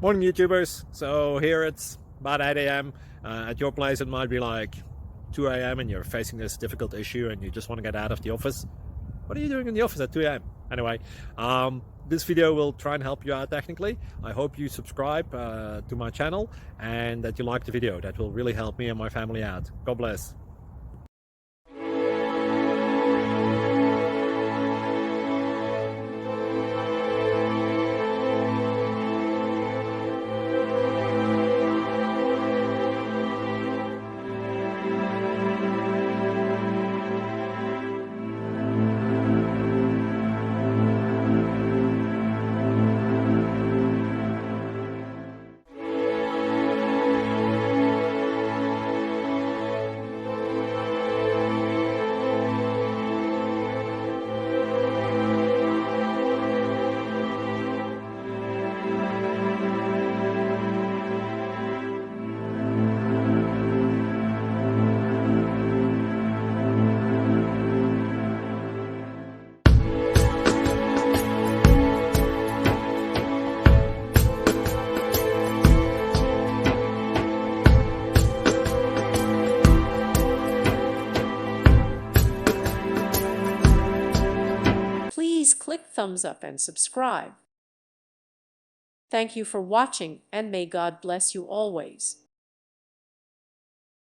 Morning YouTubers. So here it's about 8 a.m. At your place it might be like 2 a.m. and you're facing this difficult issue and you just want to get out of the office. What are you doing in the office at 2 a.m.? Anyway, this video will try and help you out technically. I hope you subscribe to my channel and that you like the video. That will really help me and my family out. God bless. Please click thumbs up and subscribe. Thank you for watching, and may God bless you always.